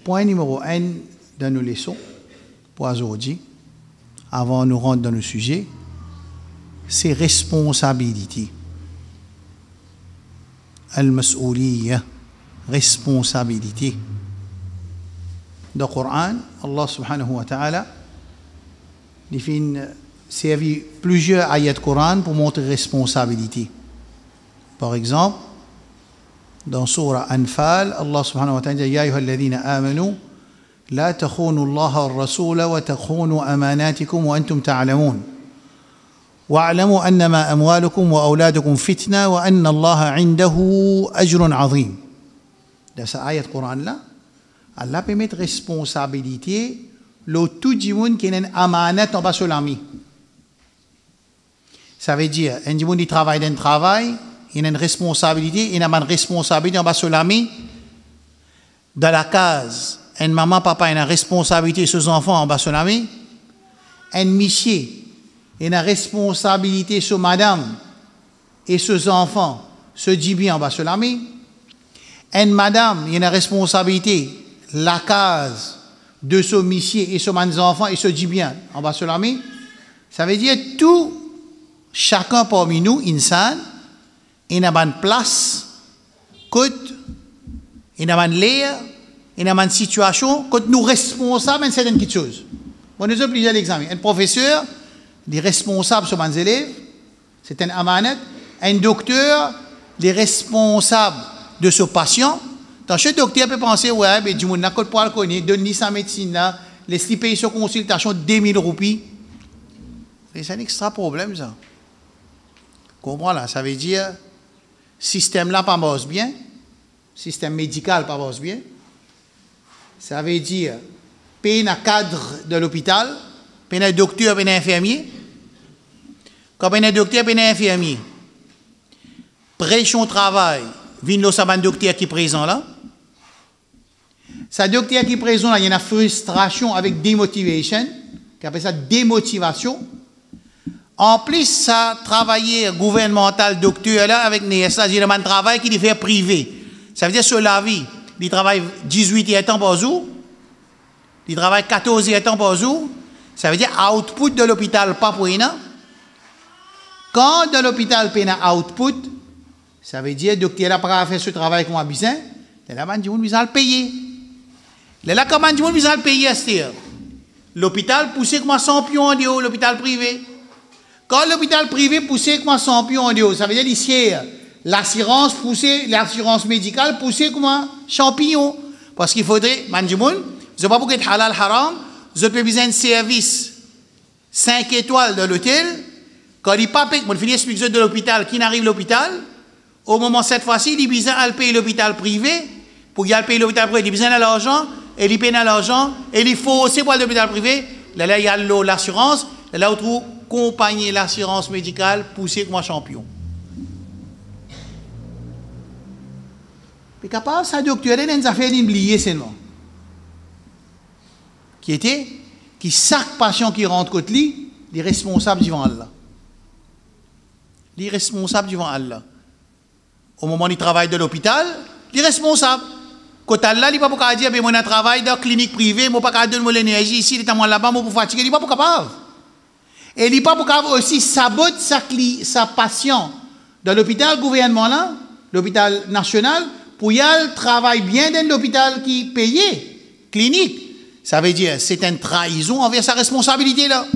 Point numéro 1 dans nos leçons pour aujourd'hui, avant de nous rendre dans le sujet, c'est responsabilité. Al-mas'ouliyya, responsabilité. Dans le Coran, Allah subhanahu wa ta'ala servi plusieurs ayats de Coran pour montrer responsabilité. Par exemple, dans Surah Anfal, Allah subhanahu wa ta'ala dit Ya ayyuha alladhina amanu la takhunu Allah wa rasula wa takhunu amanatikum wa antum ta'lamun wa'lamu annama amwalukum wa awladukum fitna wa anna Allah 'indahu ajrun 'azim. Dans cette ayat de Coran là, Allah permet de responsabilité le tout du monde qui a une amanat en bas sur l'ami. Ça veut dire, un du monde qui travaille dans le travail, il a une responsabilité, il a une responsabilité en bas sur l'ami. Dans la case, un maman, papa, il a une responsabilité sur ses enfants en bas sur l'ami. Un monsieur, il a une responsabilité sur madame et sur ses enfants, se dit bien en bas sur l'ami. Un madame, il a une responsabilité, la case de ce monsieur et ce ses enfants et se dit bien en bas sur l'ami. Ça veut dire tout, chacun parmi nous, insan, il a une place, il a une l'air, il a une situation, que nous responsables de certaines choses. On nous a plusieurs exemples. Un professeur, il est responsable sur ses élèves, c'est un amanat. Un docteur, il est responsable de ce patient. Dans chaque docteur peut penser, ouais, mais du monde n'a pas le connaître, donne-lui sa médecine là, laisse-lui payer sa consultation 2000 roupies. C'est un extra problème, ça. Comprends là, ça veut dire, système là pas bosse bien, système médical pas bosse bien. Ça veut dire, payer un cadre de l'hôpital, payer un docteur, payer un infirmier. Quand payer un docteur, payer un infirmier. Pression travail, vient le saban docteur qui est présent là. Ça docteur qui est présent là, il y a une frustration avec démotivation, qui appelle ça démotivation. En plus, ça travailler gouvernemental docteur là avec NES là, j'ai un travail qui est fait privé. Ça veut dire sur la vie, il travaille 18 heures par jour, il travaille 14 heures par jour. Ça veut dire output de l'hôpital pas pour rien. Quand de l'hôpital paye un output, ça veut dire docteur là pas faire ce travail comme besoin, là man du monde besoin le payer. Là comment du monde besoin le payer c'est l'hôpital poussé comme 100 pions en dehors l'hôpital privé. Quand l'hôpital privé poussé comme 100 pions en dehors, ça veut dire ici l'assurance poussée, l'assurance médicale poussée comme un champignon parce qu'il faudrait man du monde, je pas pour être halal haram, je peux besoin de service 5 étoiles de l'hôtel. Quand il pas paye, on finit l'explication de l'hôpital qui n'arrive à l'hôpital, au moment cette fois-ci, il a besoin de payer l'hôpital privé. Pour y aller payer l'hôpital privé, il a besoin de l'argent, et il paye l'argent, et il faut aussi pour l'hôpital privé. Là, il y a l'assurance, là, on trouve compagnie l'assurance médicale poussée comme un champion. Et capable, ça docteur, il y a une affaire d'oublier seulement. Qui chaque patient qui rentre côté lui, il est responsable devant Allah. Il est responsable devant Allah. Au moment du travail de l'hôpital, il est responsable. Quand Allah, il n'est pas pour dire, mais moi, je travaille dans la clinique privée, je ne peux pas donner l'énergie ici, il est là-bas, je peux fatiguer, il n'est pas pour capable. Et il n'est pas pour capable aussi saboter sa patient dans l'hôpital gouvernemental, l'hôpital national, pour y aller travailler bien dans l'hôpital qui est payé, clinique. Ça veut dire, c'est une trahison envers sa responsabilité là.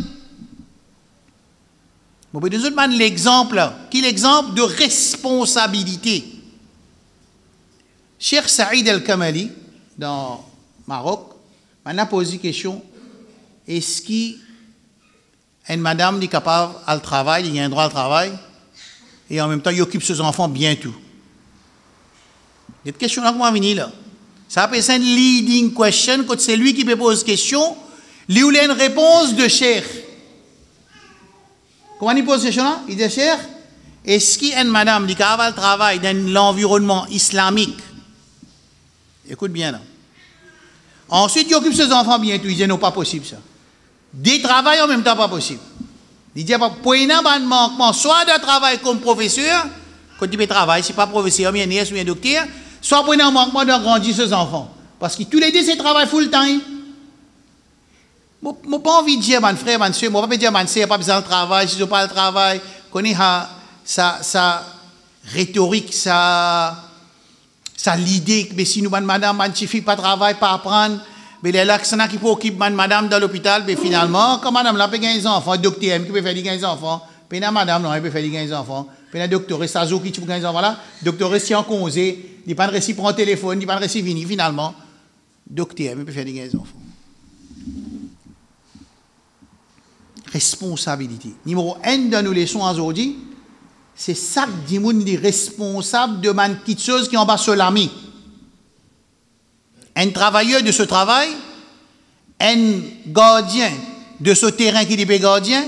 Bon, mais nous autres, l'exemple là, qui est l'exemple de responsabilité. Cheikh Saïd El-Kamali, dans Maroc, m'a posé une question. Est-ce qu'une madame est capable de travailler, il y a un droit au travail, et en même temps, il occupe ses enfants bien tout? Cette question-là, comment venir là? Ça appelle ça une leading question, quand c'est lui qui me pose question, lui il a une réponse de Cheikh. Comment il pose cette question-là? Il dit, Cheikh, est-ce qu'une madame qui a le travail dans l'environnement islamique? Écoute bien là. Ensuite, il occupe ses enfants bien tout. Il dit, non, pas possible ça. Des travails en même temps, pas possible. Il dit, pour un manquement, soit de travail comme professeur, quand il peut travailler, c'est pas professeur, bien nièce, bien docteur, soit pour un manquement de grandir ses enfants. Parce que tous les deux, c'est travail full-time. Je n'ai pas envie de dire, mon frère, mon soeur, je ne vais pas dire, mon soeur, pas besoin de travail, si je n'ai pas le travail. Je connais sa rhétorique, sa l'idée que si nous, madame, ne suffit pas de travail, pas apprendre. Mais les là qui peut occuper madame dans l'hôpital, mais finalement, quand madame là peut gagner des enfants, docteur qui peut faire des enfants, puis la madame non, elle peut faire des enfants, puis la docteur ça joue qui peut gagner des enfants là, docteur si en congé, il pas de récit prend téléphone, il pas de récit fini finalement, docteur peut faire des enfants. Responsabilité. Numéro 1 dans nos leçons aujourd'hui, c'est ça que dit moun est responsable de man petite chose qui en bas sur l'armée. Un travailleur de ce travail, un gardien de ce terrain qui est gardien,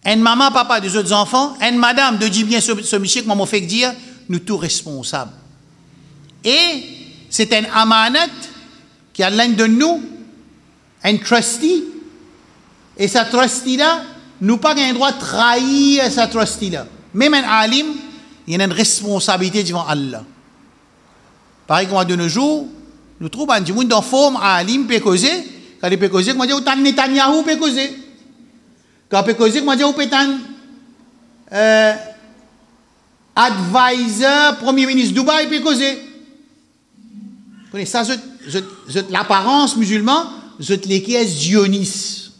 un maman, papa de autres enfants, un madame de dire bien ce monsieur que maman fait dire, nous tous responsables. Et c'est un amanat qui a l'un de nous, un trustee, et sa trustee là, nous pas un droit de trahir sa trustee là. Même un alim, il y a une responsabilité devant Allah. Pareil comme de nos jours, nous trouvons un monde dans forme alim peut causer, quand il peut causer, comment dire, autant Netanyahu peut causer. Quand il peut causer, comment dire, ou peut advisor, premier ministre Dubaï peut causer. Vous connaissez ça, l'apparence musulmane, qui est zioniste.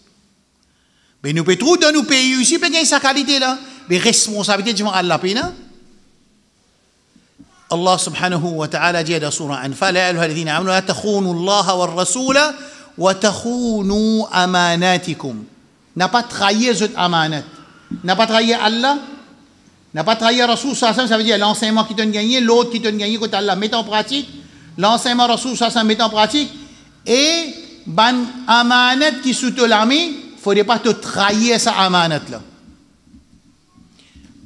Mais nous pouvons trouver dans nos pays aussi, peut gagner sa qualité là. Mais responsabilité devant Allah, péna. Allah subhanahu wa ta'ala dit dans Surah Anfal, Ya ayyuha alladhina amanu la takhunu Allah wa rasula wa takhunu amanatikum. N'a pas trahi cette amanat. N'a pas trahi Allah. N'a pas trahi Rasul sallallahu, ça veut dire l'enseignement qui te gagné, l'autre qui te gagné côté Allah. Mets en pratique l'enseignement Rasul sallallahu, met en pratique et ban amanat qui sous l'armée. Il ne faudrait pas te trahir sa amanat là.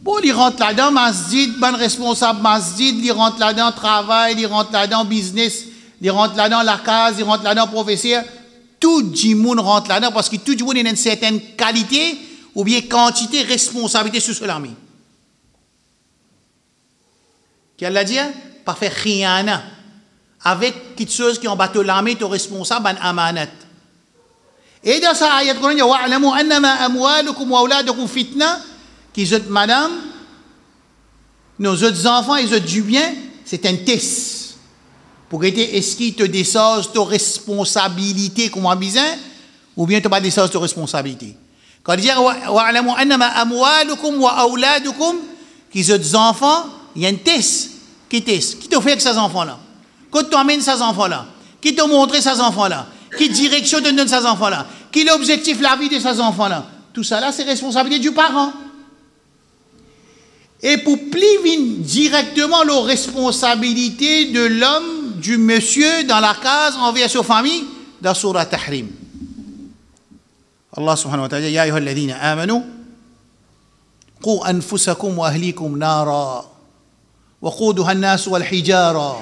Bon, il rentre là-dedans, masjid, bon responsable masjid, il rentre là-dedans travail, il rentre là-dedans business, il rentre là-dedans la case, il rentre là-dedans professeur. Tout le monde rentre là-dedans parce que tout le monde a une certaine qualité ou bien quantité de responsabilité sur l'armée. Qu'elle a dit? Pas faire rien. Avec quelque chose qui en bateau l'armée, tu es responsable d'un amanat. Et dans sa ayat Coran, il y a wa'lamu annama amwalukum wa auladukum fitna, qui est madame, nos autres enfants et nos autres du bien, c'est un test. Pour que est-ce qu'il te décharge ta responsabilité comme un bizin, ou bien tu pas décharge ta responsabilité. Quand il dit wa'lamu annama amwalukum wa auladukum, qui est autres enfants, il y a un test. Qui teste? Qui te fait avec ces enfants-là? Quand tu amènes ces enfants-là? Qui te montre ces enfants-là? Qui direction te donne ces enfants-là? Qui est l'objectif, la vie de ces enfants-là? Tout ça là, c'est responsabilité du parent. Et pour plier directement la responsabilité de l'homme, du monsieur dans la case envers sa famille, dans Surah Tahrim. Allah subhanahu wa ta'ala, Ya ayyuha alladhina amanu, qu anfusakum wa ahlikum nara, wa quduha an-nas wal hijara.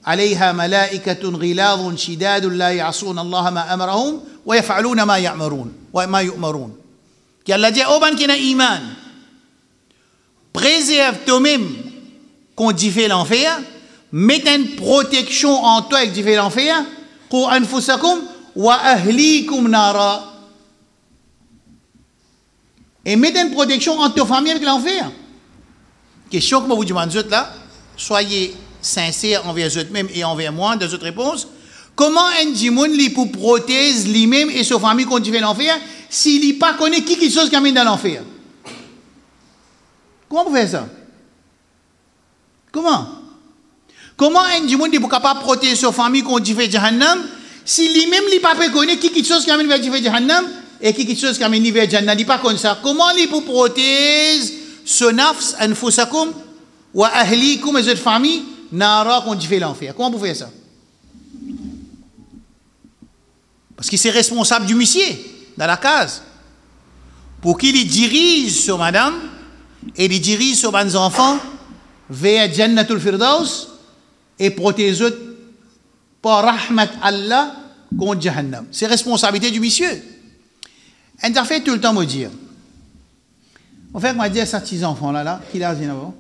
عليها ملائكة غلاظ شداد لا يعصون الله ما أمرهم ويفعلون ما يأمرون وما يؤمرون. Qui Allah dit au ban qui n'a iman, préserve toi-même contre fait l'enfer, mets une protection en toi avec fait l'enfer, pour anfusakum wa ahlikum nara. Et mets une protection en ta famille avec l'enfer. Question que moi vous demande là, soyez sincère envers eux-mêmes et envers moi, dans votre réponse. Comment un djimoun li pour protéger lui-même et sa famille contre l'enfer s'il n'a pas connaît qui chose qui amène dans l'enfer? Comment vous faites ça? Comment? Comment un djimoun est capable de protéger sa famille contre Jahannam si lui-même il n'a pas connaît qui chose qui amène vers Jahannam et qui chose qui amène vers Jannah? Il n'a pas connaît ça. Comment il pour protéger son nafs, anfusakum wa ahlikum et votre famille Nara qu'on dit fait l'enfer. Comment vous faites ça? Parce qu'il est responsable du monsieur dans la case. Pour qu'il dirige sur madame et il dirige sur ses enfants vers Jannatul Firdaus et protège par rahmat Allah contre Jahannam. C'est responsabilité du monsieur. On a fait tout le temps me dire. En fait, moi dire à ces petits enfants là, qui l'âge avant?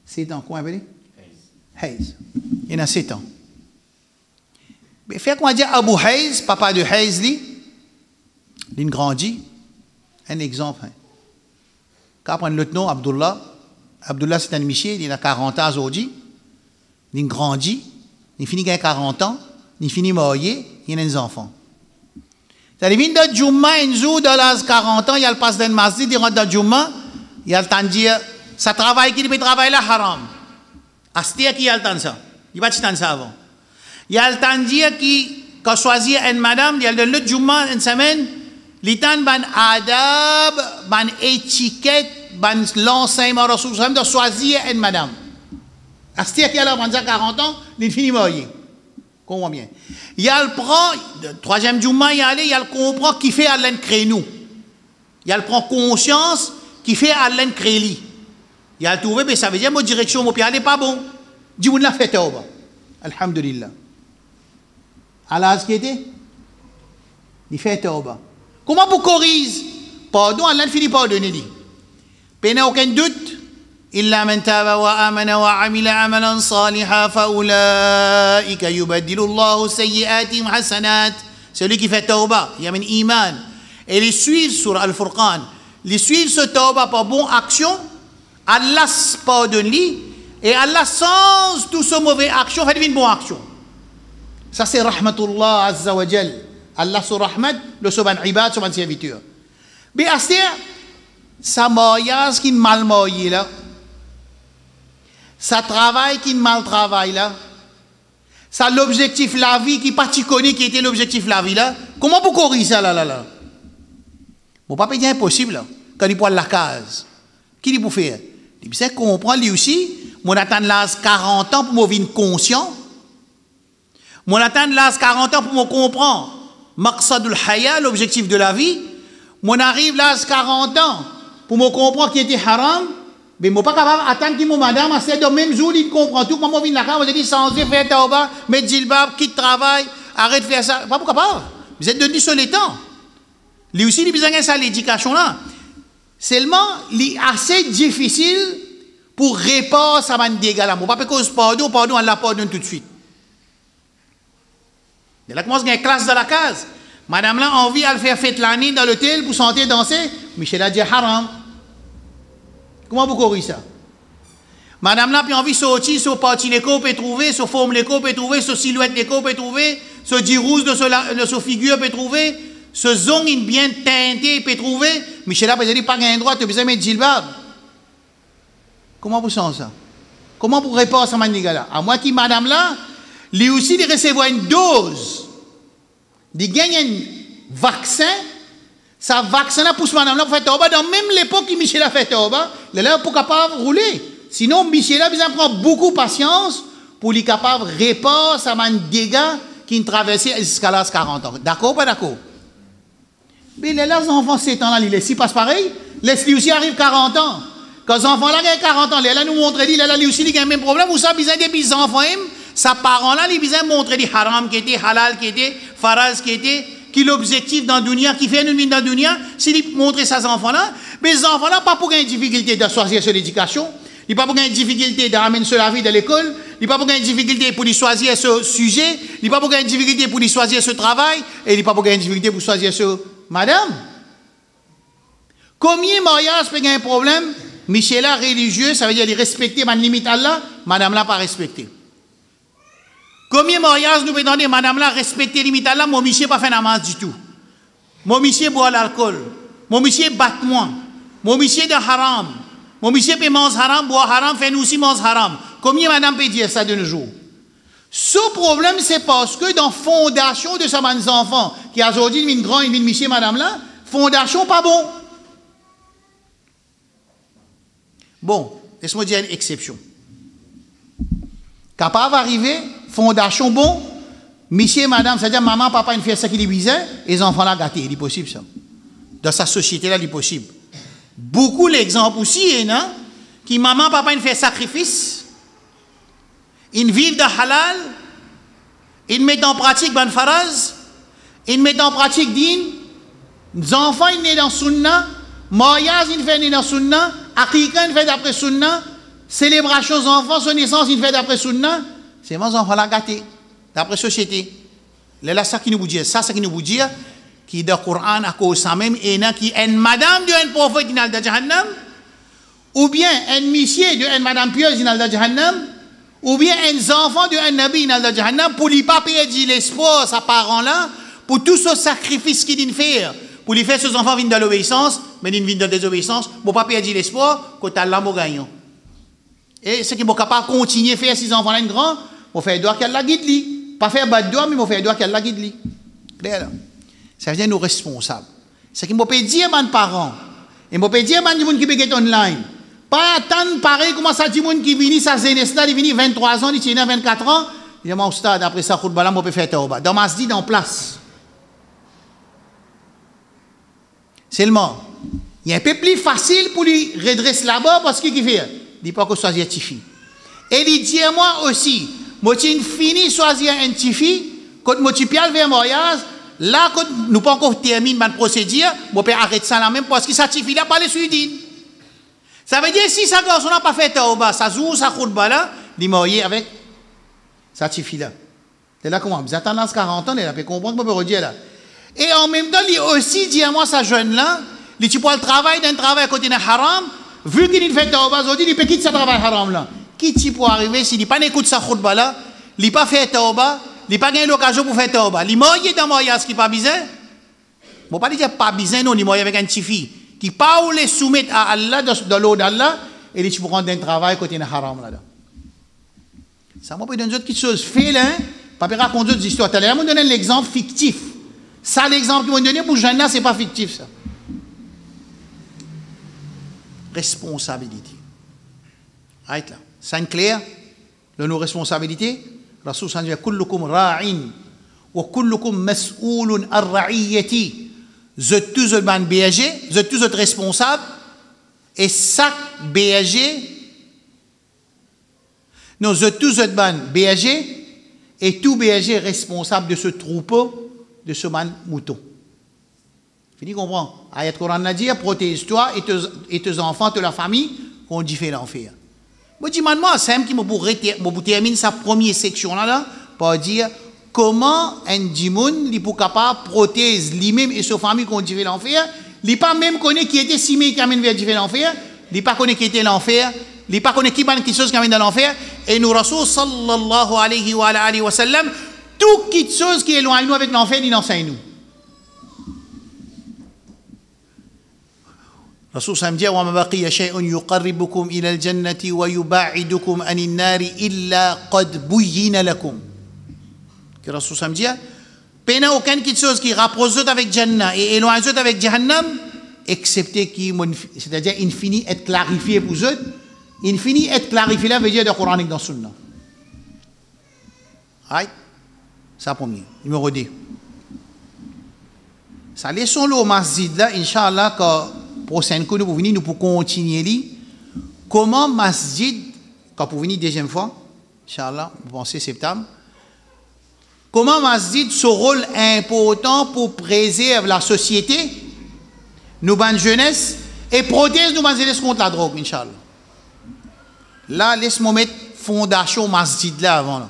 7 ans. Comment appelé? Hayes. Il a 7 ans. Mais fait qu'on dit Abu Hayz, papa de Hayz, il grandit. Un exemple. Quand on prend l'autre nom, Abdullah. Abdullah, c'est un monsieur, il a 40 ans aujourd'hui. Il grandit. Il finit à 40 ans. Il finit marié. Il a des enfants. Ça devient de Jumma, un jour, dans les 40 ans, il y a le passe d'un masjid, il rentre dans Jumma, il y a le temps de dire, ça travaille qui peut travailler là, haram. Astia qui a le temps de ça. Il va pas de ça avant. Il y a le temps de dire qui, quand choisir une madame, il y a le Jumma, une semaine, il y a ban adab, ban étiquette, ban l'enseignement de choisir une madame. Astia qui a là, pendant 40 ans, il finit marié. Comprends bien. Il y a le prend, le troisième Jumma, il y a le comprend qui fait Alain Crénou. Il y a le prend conscience qui fait Alain Créli. Il y a le trouvé, mais ça veut dire, ma direction, mon pied, elle n'est pas bon. Dis-moi, la fait tauba. Alhamdulillah. Allah, ce qui était? Il fait tauba. Comment vous corrigez? Pardon, Allah finit par donner. Il n'y a aucun doute. إلا من تاب وآمن وعمل عملا صالحا فأولئك يبدل الله سيئاتهم حسنات. Celui qui fait tauba, il y a un iman. Et les suivent sur Al-Furqan. Les suivent ce tauba par bonne action. Allah pardonne-lui. Et Allah, sans tout ce mauvais action, fait une bonne action. Ça, c'est Rahmatullah Azza wa Jal. Allah sur Rahmat, le soban ibad, soban serviteur. Mais à ce temps, ça mariage qui mal marié là. Ça travail qui mal travail là. Ça l'objectif la vie qui pas tu connais qui était l'objectif la vie là. Comment vous corriger ça là? Mon papa dit impossible là. Quand il prend la case. Qui dit pour faire? Il sait comprendre lui aussi. Mon attend l'âge 40 ans pour me vivre conscient. Mon attend l'âge 40 ans pour me comprendre. Maqsadul haya, l'objectif de la vie. Mon arrive l'âge 40 ans pour me comprendre qui était haram. Mais je ne suis pas capable d'attendre que mon madame, c'est le même jour, il comprend tout. Moi, je viens là, je dis, sans faire tauba, mettre djilbab, quitte travail, arrête de faire ça. Pas capable. Vous êtes devenu sur les temps. Lui aussi, il a besoin de ça, l'éducation là. Seulement, il est assez difficile pour réparer ça, man dégâts là. Je ne pas cause pardon, on la pardonne tout de suite. Et là, commence à une classe dans la case. Madame là, envie de faire fête l'année dans l'hôtel pour santé danser. Michel a dit haram. Comment vous corrigez ça? Madame là, puis envie de sortir, sur parti l'écho, peut trouver, sur forme l'écho, peut trouver, sur silhouette l'écho, peut trouver, sur dirousse de sur figure, peut trouver, sur zone bien teinté, peut trouver. Michel a dit, pas gain droit, tu as besoin de mettre djilbab. Comment vous sentez ça? Comment vous répondez à ce maniga-là? À moi qui, madame là, lui aussi, il recevoir une dose. Il gagne un vaccin. Ça vaccin là pousse madame là pour faire tauba. Dans même l'époque où Michel a fait tauba, il est là pour capable de rouler. Sinon, Michel a besoin de prendre beaucoup de patience pour lui capable de réparer ça man dégâts qui traversent jusqu'à l'âge 40 ans. D'accord ou pas d'accord? Mais les enfants 7 ans là, ils laissent passe pareil. Laisse-lui aussi arrive 40 ans. Quand les enfants là ont 40 ans, là nous montre dit là lui aussi il a le même problème ou ça besoin des petits enfants sa parent là il besoin montrer des haram qui était halal qui était faraz qui était qui l'objectif dans le dunya, qui fait une vie dans le dunya, s'il montre ses enfants-là, mais les enfants-là, pas pour une difficulté de choisir sur l'éducation, il pas pour une difficulté d'amener sur la vie de l'école, il pas pour une difficulté pour lui choisir ce sujet, il pas pour une difficulté pour lui choisir ce travail, et il pas pour une difficulté pour choisir ce madame. Combien de mariages peut un problème? Michel là religieux, ça veut dire il respecter ma limite Allah, madame là pas respecter. Combien de mariages nous prétendons, madame là, respecter les limites là, mon monsieur pas fait namaz du tout. Mon monsieur boit l'alcool. Mon monsieur bat moi. Mon monsieur de haram. Mon monsieur peut manger haram, boire haram, fait nous aussi manger haram. Combien de madame peut dire ça de nos jours? Ce problème, c'est parce que dans la fondation de ces enfants, qui a aujourd'hui une grande, une monsieur, madame là, fondation pas bon. Bon, laisse-moi dire une exception. Capable d'arriver, fondation bon, monsieur, madame, c'est-à-dire maman, papa, il fait ça qu'il est bizarre, et les enfants là gâtés, il est possible ça. Dans sa société là, il est possible. Beaucoup l'exemple aussi, hein, qui maman, papa, il fait sacrifice, ils vivent de halal, ils mettent en pratique ban faraz, ils mettent en pratique din, les enfants, ils naissent dans sunna, mariage, ils fait dans sunna, akika, ils fait d'après sunna, célébration des enfants, son naissance, il fait d'après sunna, c'est mes enfants là gâtés, d'après société. Là, ça qui nous dit, ça qui nous dit, qui dans le Coran à cause ça même, et qui est une madame de un prophète qui est dans Jahannam, ou bien un monsieur de un madame pieuse qui est dans Jahannam, ou bien un enfant de un nabi qui est dans Jahannam, pour lui pas perdre l'espoir, sa parent-là, pour tout ce sacrifice qu'il vient faire, pour lui faire ses enfants venir dans l'obéissance, mais ils viennent dans la désobéissance, pour pas perdre l'espoir, quand Allah m'a gagné. Et ce qui est capable de continuer à faire ses enfants-là grand, pour faire doigt qu'elle la guide lui. Pas faire bad doigt, mais pour faire doigt qu'elle la guide lui. Ça veut dire nous responsables. C'est qu'il ne peut pas dire à mes parents, il ne peut pas dire à mes gens qui peuvent online. Pas attendre pareil comment ça dit qui vient, ça jeunesse là, il vient 23 ans, il tient 24 ans. Il dit, mon stade, après ça, football, on peut faire tauba. Dans masjid, en place. Seulement, il est un peu plus facile pour lui redresser là-bas parce qu'il fait. Il dit pas que soit tifi. Et il dit à moi aussi, moi j'ai fini choisir un tifi, quand moi j'ai pial vers mariage, là quand nous pas encore terminé ma procédure, moi peux arrêter ça là même parce que ça tifi là pas les sudines. Ça veut dire si ça garçon n'a pas fait tauba, ça joue ça khutba là, il marié avec ça tifi là. C'est là comment vous attendez 40 ans, il a peut comprendre que peut redire là. Et en même temps, il aussi dit à moi ça jeune là, il tu peux le travail d'un travail côté d'un haram, vu qu'il fait tauba, il peut quitter ce travail haram là. Qui tu peux arriver s'il n'a pas écouté sa khutba là, il n'a pas fait tauba, il n'a pas gagné l'occasion pour faire tauba. Il est marié dans le mariage qui n'est pas bizarre. Bon, pas dire pas bizarre, non, il est marié avec un petit fille qui pas ou les soumettre à Allah, dans l'eau d'Allah, et il tu peux rendre un travail côté d'un haram là. Ça m'a pas donné d'autres choses. Fait là, pas raconter d'autres histoires. Tu as donné l'exemple fictif. Ça, l'exemple qu'ils m'ont donné pour Jeanne là, ce n'est pas fictif ça. Responsabilité. Arrête là. C'est clair, nos responsabilités. Rasoul s'en dit kullukum ra'in wa kullukum mas'oulun ar-ra'iyati. Vous êtes tous ban BAG, vous êtes tous responsables et chaque BAG non, vous êtes tous ban BAG et tout BAG est responsable de ce troupeau de ce man mouton. Fini comprendre. Ayat Coran a dit protège-toi et tes enfants, de la famille qu'on dit fait l'enfer. Moi, je dis, moi, c'est un qui me termine sa première section là, pour dire comment un dimoun, il peut capable protéger lui-même et sa famille qu'on dit l'enfer. Il pas même connaît qui était simé qui amène vers l'enfer. Il pas connaît qui était l'enfer. Il pas connaît qui ban quelque chose qui amène dans l'enfer. Et nous, Rasoul sallallahu alayhi wa sallam, toute quelque chose qui éloigne nous avec l'enfer, il enseigne nous. Rasoul sallam dit wa ma baqiya shay'un yuqarribukum ila al-jannati wa yub'idukum 'anil nari illa qad buyyina lakum. Que Rasoul sallam dit pena aucune quelque chose qui rapproche avec Jannah et éloigne avec Jahannam excepté qui c'est-à-dire infini être clarifié pour eux. Infini être clarifié là veut dire de Coranique dans Sunna. Right? Ça premier. Numéro 2. Ça laissons-le au masjid là, Inch'Allah, quand prochaine coup nous pour venir, nous pour continuer li. Comment masjid, quand pour venir deuxième fois, Inch'Allah, vous pensez septembre, comment masjid ce rôle important pour préserver la société, nous ban jeunesse, et protéger nous ban jeunesse contre la drogue, Inch'Allah. Là, laisse-moi mettre fondation masjid là avant. Là.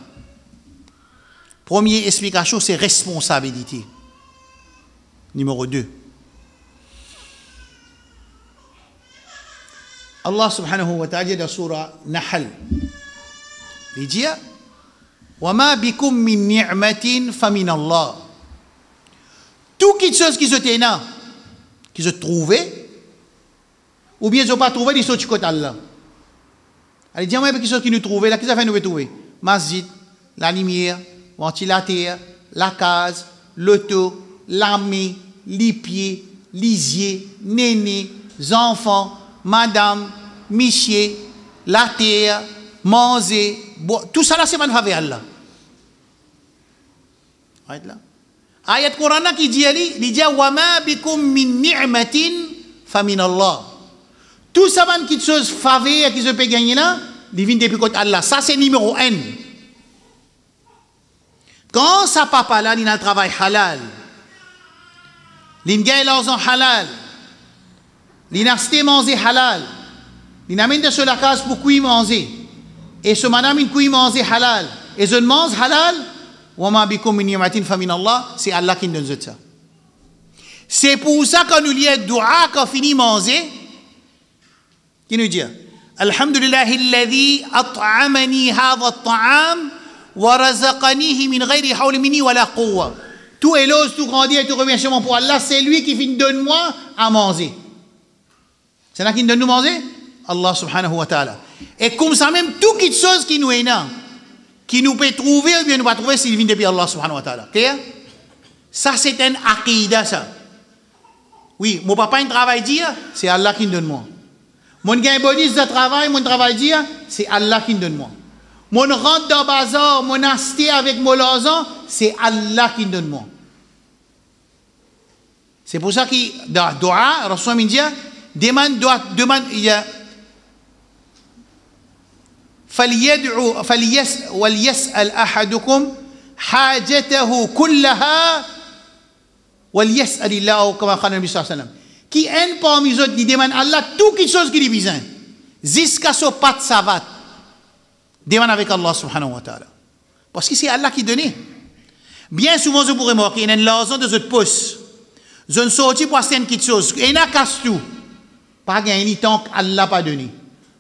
Première explication, c'est responsabilité. Numéro 2. Allah subhanahu wa ta'ala dans surah Nahl. Il dit wa ma bikum min ni'matin fa min Allah. Tout quelque chose qui se tient, qui se trouvait, ou bien ils n'ont pas trouvé, ils sont du côté d'Allah. Allez, dis-moi quelque chose qui nous trouvait, là, qu'est-ce que ça fait nous trouver? Masjid, la lumière, ventilateur, la case, l'auto, l'armée, les pieds, lisier, néné, enfants, madame, monsieur, la terre, manger, boire, tout ça là c'est man faveur Allah. Ayat là. Ayat Quran qui dit il dit wa ma bikum min ni'matin fa min Allah. Tout ça man qui chose faveur qui se peut gagner là, il vient depuis côté Allah. Ça c'est numéro 1. Quand ça papa là, il a un travail halal. Il gagne l'argent halal. Il a acheté manger halal. Il amène de sur la case pour qu'il manger. Et ce madame il qu'il manger halal. Et je mange halal. وَمَا بِكُم مِّن نِعْمَةٍ فَمِنَ اللَّهِ, c'est Allah qui nous donne ça. C'est pour ça qu'on nous lit un dua quand on finit manger, qui nous dit Alhamdulillahi alladhi at'amani hadha at-ta'am wa razaqanihi min ghayri hawli minni wa la quwwa. Tout éloge, tout grandit et tout remerciement pour Allah, c'est lui qui finit donne moi à manger. C'est là qui nous donne nous manger? Allah subhanahu wa ta'ala. Et comme ça même, toute chose qui nous est là, qui nous peut trouver ou bien nous pas trouver, s'il vient depuis Allah subhanahu wa ta'ala. Clair? Ça c'est un aqidah ça. Oui, mon papa il travaille dire, c'est Allah qui me donne moi. Mon gain bonus de travail, mon travail dire, c'est Allah qui me donne moi. Mon rentre dans le bazar, mon acheter avec mon l'argent, c'est Allah qui me donne moi. C'est pour ça que dans le dua, Rasul me dit, demande, il y a فليسأل أحدكم حاجته كلها وليسأل الله كما قال النبي صلى الله عليه وسلم. Qui un parmi eux qui demande à Allah tout quelque chose qu'il a besoin, jusqu'à ce pas de savat, demande avec Allah subhanahu wa ta'ala. Parce que c'est Allah qui donne. Bien souvent, je pourrais remarquer, il y a une l'argent de cette poste. Je ne sortis pour acheter une petite chose. Il y a casse tout. Pas gagner tant qu'Allah pas donné.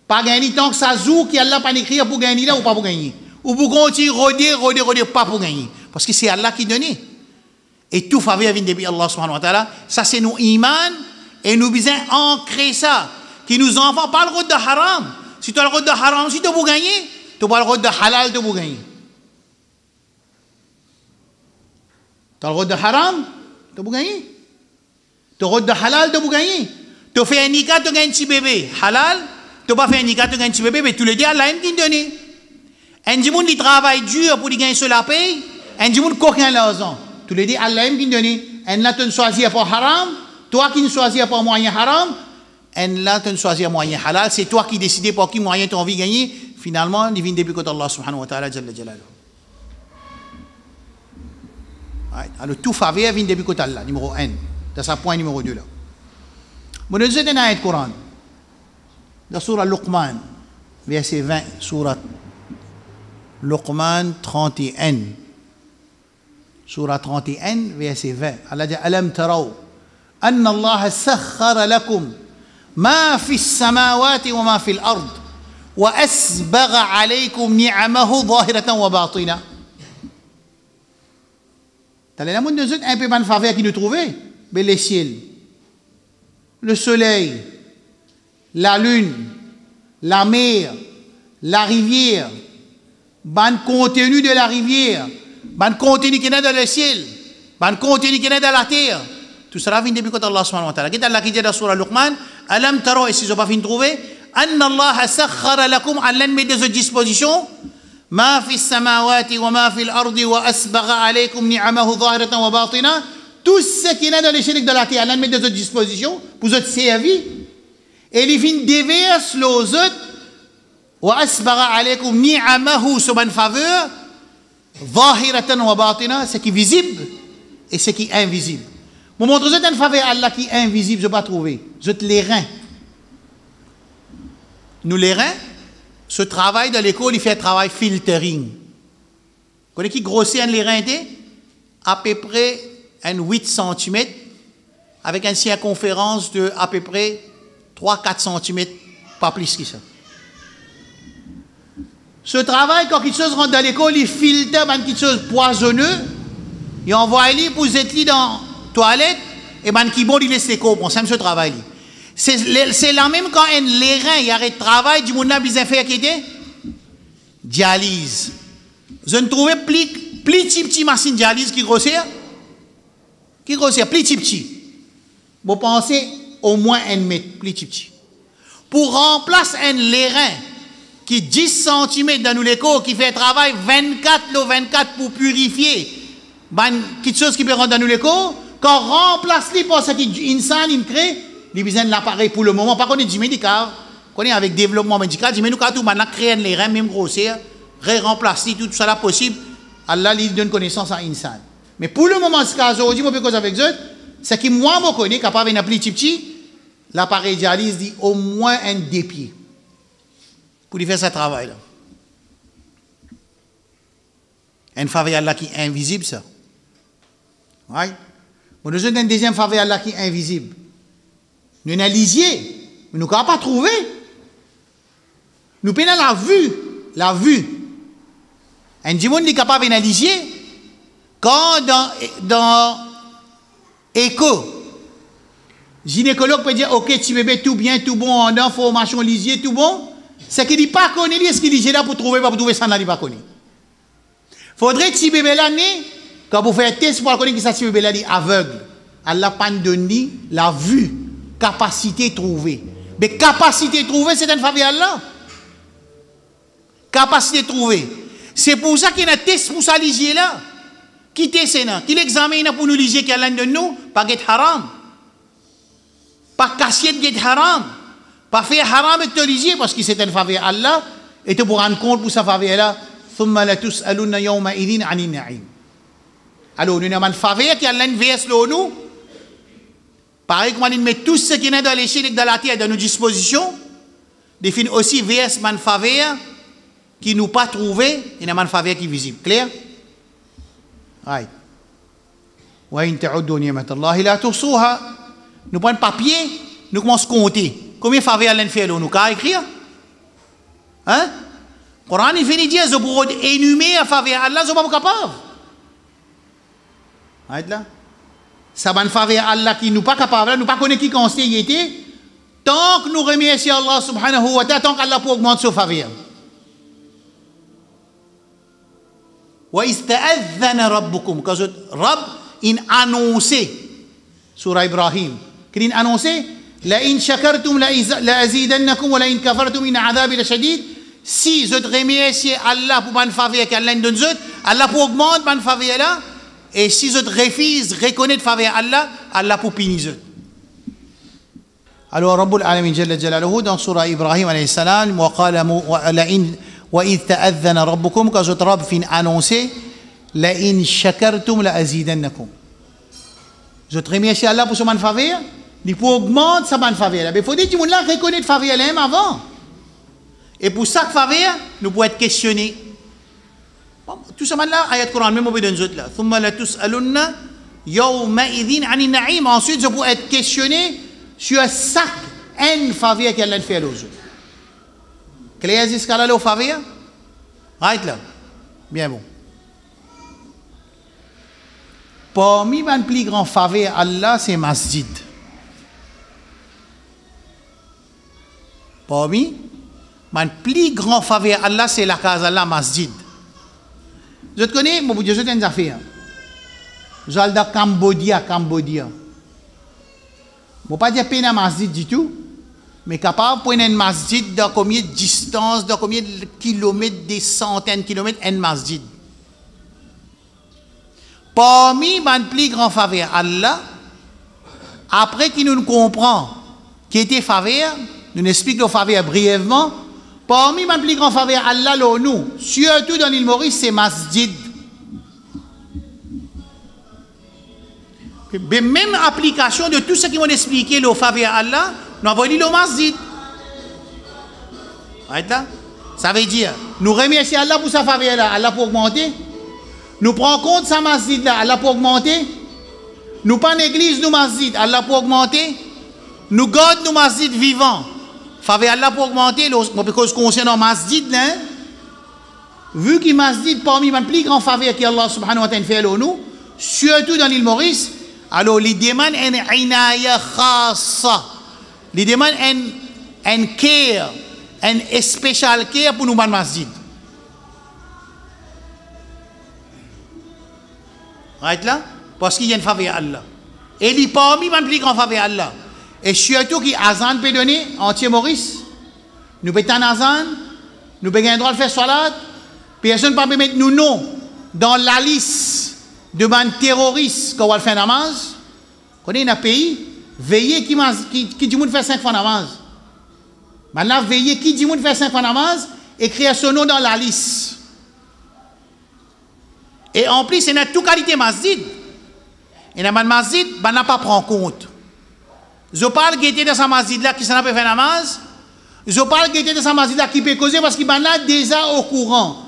Pas gagner tant que ça joue qu'Allah pas écrit pour gagner là ou pas pour gagner. Ou pour continuer roder, pas pour gagner. Parce que c'est Allah qui donne. Et tout faveur vient depuis Allah subhanahu wa ta'ala. Ça c'est nos iman. Et nous besoin ancrer ça. Qui nous enfants pas le route de haram. Si tu as le route de haram, si tu as pour gagner, tu as le route de halal, tu as pour gagner. Tu as le route de haram, tu as pour gagner. Tu as le route de halal, tu as pour gagner. Tu fais un nikah, tu gagnes un petit bébé. Halal, tu pas fait un nikah, tu gagnes un petit bébé, mais tu le dis, Allah qui te donne. Un monde qui travaille dur pour gagner sur la paye, un monde qui coquin l'argent. Tu le dis, Allah qui te donne. Un là, tu choisis pour haram, toi qui ne choisis pas moyen haram, un là, tu choisis moyen halal, c'est toi qui décides pour qui moyen tu as envie de gagner. Finalement, il vient depuis côté Allah subhanahu wa ta'ala, jalla jalaluhu. Alors, tout faveur vient depuis côté Allah, numéro 1. C'est ça, point numéro 2 là. Bon, nous avons une ayat de Coran. Dans Surah Luqman, verset 20, Surah Luqman 31. Surah 31, verset 20. Allah dit Alam taraw, anna Allah sakhara lakum ma fi as-samawati wa ma fi al-ard, wa asbagha alaykum ni'amahu zahiratan wa batina. T'as les amours de nous un peu de faveur qui nous trouvait, mais les ciels, le soleil, la lune, la mer, la rivière, ban contenu de la rivière, ban contenu qui est dans le ciel, ban contenu qui est dans la terre. Tout cela vient depuis côté Allah subhanahu wa ta'ala. Qu'est-ce Allah qui dit dans Surah Luqman, Alam taro, et si je n'ai pas fini de trouver, Anna Allah sakhara lakum, Allah met des dispositions, ma fi samawati wa ma fi al-ardi wa asbagha alaykum ni'amahu zahiratan wa batina. Tout ce qui est dans les chiens de la terre, Allah met des dispositions pour vous servir. Et il vient déverser les autres, wa asbagha alaykum ni'amahu sur une faveur, zahiratan wa batina, ce qui est visible et ce qui est invisible. Vous montrez une faveur à Allah qui est invisible, je ne vais pas trouver. Je te les reins. Nous les reins, ce travail de l'école, il fait un travail filtering. Vous connaissez qui grossit les reins était? À peu près un 8 cm, avec une circonférence de à peu près 3-4 cm, pas plus que ça. Ce travail, quand quelque chose rentre dans l'école, il filtre quelque chose poisonneux, il envoie pour être dans la toilette, et qui bon, il laisse les cours. C'est ce travail. C'est la même quand les reins, il arrête de travail, du monde a besoin de faire qui était dialyse. Je ne trouvais plus petit machine dialyse qui grossit. Qui grossit, plus petit. Vous pensez au moins 1 mètre, plus petit. Pour remplacer les reins qui 10 cm dans nous l'écho, qui fait travail 24 pour purifier quelque chose qui peut rentrer dans nous l'écho, quand remplace-les pour ce qui insan, il crée, il besoin de l'appareil pour le moment. Par contre, du médical, on est avec développement médical, mais nous, quand tout maintenant créer les reins, même grossir, remplacer tout ça là possible, Allah lui donne connaissance à insan. Mais pour le moment, ce cas aujourd'hui, je peux cause avec eux, c'est que moi, je connais, capable d'un petit, l'appareil dialyse dit au moins un dépied pour lui faire ce travail là. Une faveur Allah qui est invisible, ça. Right? Bon, nous avons une deuxième faveur Allah qui est invisible. Nous avons lisier, mais nous ne pouvons pas trouver. Nous prenons la vue. La vue. Un monde est capable d'analyser quand dans écho, gynécologue peut dire ok, petit bébé tout bien, tout bon, en formation lisier, tout bon. C'est qu'il dit pas connaît, est-ce qu'il dit là pour trouver ça, n'a pas connu. Faudrait que petit bébé là né, quand vous faites un test pour connaître que ça petit bébé là est aveugle. Allah pas donné la vue, capacité trouvée. Mais capacité trouvée, c'est une faveur Allah. Capacité trouvée. C'est pour ça qu'il y a un test pour ça lisier là. Qui teste là? Qui l'examine pour nous lisier qu'il y a l'un de nous? Pas get haram. Pas casser get haram. Pas faire haram et te lisier parce que c'est une faveur Allah. Et tu pour rendre compte pour sa faveur là. ثم لتسألن يومئذ عن النعيم. Alors, nous avons une faveur qui a l'un vers nous. Pareil comme on met tout ce qui est dans l'échelle et dans la terre à nos dispositions. Définit aussi vers une faveur qui nous pas trouvé, il y a une faveur qui est visible. Clair? Right. وَإِن تَعُدُّوا نِعْمَةَ اللَّهِ لَا تُحْصُوهَا. Nous prenons papier, nous commençons à compter. Combien de faveurs l'on fait là? Nous pouvons écrire? Hein? Le Coran il finit de dire, vous pouvez énumérer la faveur Allah, vous ne pouvez pas capable. Right là? Ça va une faveur Allah qui nous pas capable, nous pas connaître qui conseil était. Tant que nous remercions Allah subhanahu wa ta'ala, tant qu'Allah peut augmenter sa faveur. وَإِذْ تَأَذَّنَ رَبُّكُمْ quand Rab in annoncé sur Ibrahim qu'il in annoncé لَإِنْ شَكَرْتُمْ لَأَزِيدَنَّكُمْ وَلَإِنْ كَفَرْتُمْ إِنَّ عَذَابِي لَشَدِيدٌ. Si je remercie Allah pour une faveur qu'Allah nous donne, Allah pour augmenter une faveur là, et si je refuse reconnaître faveur Allah, Allah pour punir. Alors Rabbul Alamin Jalla Jalaluhu dans surah Ibrahim alayhi salam وقال لئن وإذ تأذن ربكم quand je Rabb fin annoncer لئن شكرتم لأزيدنكم. Je remercie Allah pour son faveur, il pour augmenter sa faveur. Mais il faut dire que tout le monde reconnaître faveur là même avant. Et pour chaque faveur, nous pouvons être questionnés. Tout ça là, ayat Coran même au bout d'un autre là. ثم لتسألن يومئذ عن النعيم. Ensuite, je peux être questionné sur chaque faveur qu'Allah fait aux autres. Claire jusqu'à là, le faveur? Right là. Bien bon. Parmi les plus grands faveurs Allah, c'est masjid. Parmi les plus grands faveurs Allah, c'est la case Allah, masjid. Je te connais, mon Dieu, je t'ai une affaire. Je vais dans Cambodia. Je ne vais pas dire peine à masjid du tout, mais capable de prendre un masjid dans combien de distance, dans combien de kilomètres, des centaines de kilomètres, un masjid. Parmi les plus grands faveurs Allah, après qu'il nous comprend qui était faveur, nous explique le faveur brièvement. Parmi les plus grands faveurs Allah, nous, surtout dans l'île Maurice, c'est masjid. Mais même application de tout ce qui m'ont expliqué le faveur Allah, nous avons dit le masjid. Ça veut dire, nous remercions Allah pour sa faveur là, Allah pour augmenter. Nous prenons compte de sa masjid là, Allah pour augmenter. Nous pas l'église, nous masjid, Allah pour augmenter. Nous gardons nos masjid vivants. Faveur Allah pour augmenter, parce que concernant masjid là, vu que masjid parmi les plus grands faveurs que Allah subhanahu wa ta'ala fait à nous, surtout dans l'île Maurice, alors les demandent une inaya khassa. Les demandent un care, un special care pour nous dans masjid. Right là? Parce qu'il y a une faveur Allah. Et il est parmi les plus grands faveurs Allah. Et surtout qui Azan peut donner, entier Maurice, nous pouvons en Azan, nous pouvons droit de faire salat, personne ne peut mettre nous non dans la liste de terroristes qu'on va faire namaz. Quand on est dans un pays, veillez qui dit monde fait 5 fois namaz. Maintenant, veillez qui dit monde fait 5 fois namaz, écrire son nom dans la liste. Et en plus, il y a toute qualité masjid. Et dans le masjid, on n'a pas pris en compte. Je parle de dans sa masjid là qui s'en peut faire namaz. Je parle de dans sa masjid là qui peut causer parce qu'il y a déjà au courant.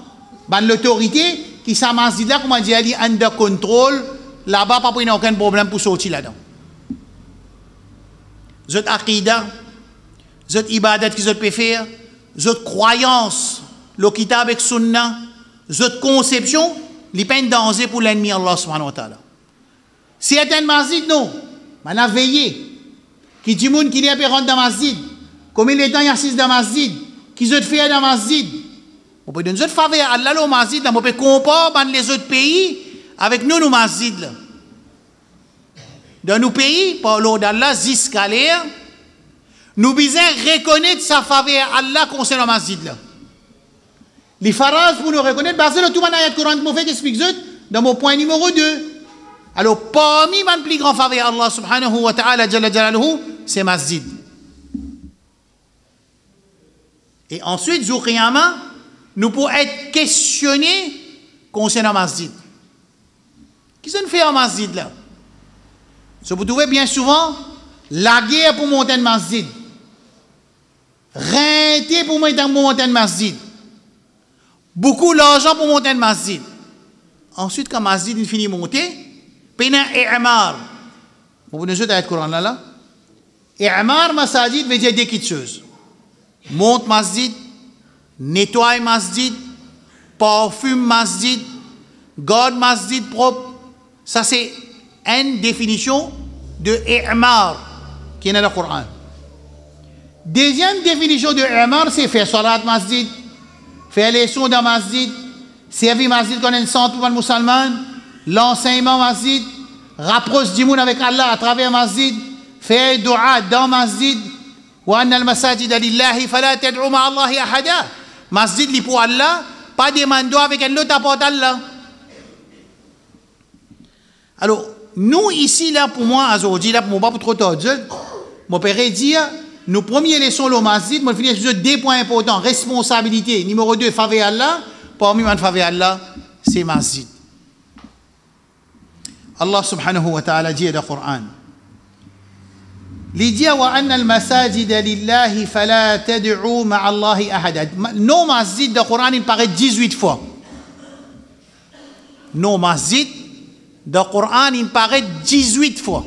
L'autorité qui sa masjid là, comment dire, est under control, là-bas, pas pour aucun problème pour sortir là-dedans. Zot aqida, zot ibadat qui zot peut faire, zot croyance, le kitab avec sunna, zot conception, li pas un danger pour l'ennemi Allah subhanahu wa ta'ala. Si c'est un masjid, non, on a veillé. Qui dit moun qui est rentrer dans masjid, combien de temps il assiste dans masjid, qui zot fait dans masjid. On peut donner zot faveur à Allah le masjid, on peut comparer les autres pays avec nous masjid là. Dans nos pays, par l'ordre d'Allah, jusqu'à l'air, nous devons reconnaître sa faveur à Allah concernant le masjid là. Les pharases pour nous reconnaître, parce que tout le monde a Coran qui fait explique dans mon point numéro 2. Alors, parmi les plus grands faveurs Allah subhanahu wa ta'ala, c'est masjid. Et ensuite, jour Qiyamah, nous pouvons être questionnés concernant masjid. Qu'est-ce qu'on fait en masjid là? Vous trouvez bien souvent la guerre pour monter un masjid. Renter pour monter un masjid. Beaucoup d'argent pour monter un masjid. Ensuite, quand le masjid finit de monter, pena i'mar. Vous nous avez le Coran là. I'mar masjid veut dire des petites choses. Monte masjid, nettoie masjid, parfume masjid, garde masjid propre. Ça c'est une définition de i'mar qui est dans le Coran. Deuxième définition de i'mar, c'est faire salat masjid, faire les sons dans masjid, servir masjid comme un centre pour les musulmans, l'enseignement masjid, rapproche du monde avec Allah à travers masjid, faire dua dans masjid, wa anna al-masajida lillahi fala tad'u ma'a Allahi ahada. Masjid li pour Allah, pas demander avec un autre apporte Allah. Alors, nous ici, là, pour moi, aujourd'hui, là, pour moi, pas trop tard, je peux dire, nos premières leçons, le masjid, je vais finir sur deux points importants. Responsabilité, numéro 2, faveur Allah. Parmi les faveur Allah, c'est masjid. Allah subhanahu wa ta'ala dit dans le Coran, il dit wa anna al-masajida lillahi fala tad'u ma'a Allahi ahada. Non masjid dans le Coran, il paraît 18 fois. Non masjid dans le Coran, il paraît 18 fois.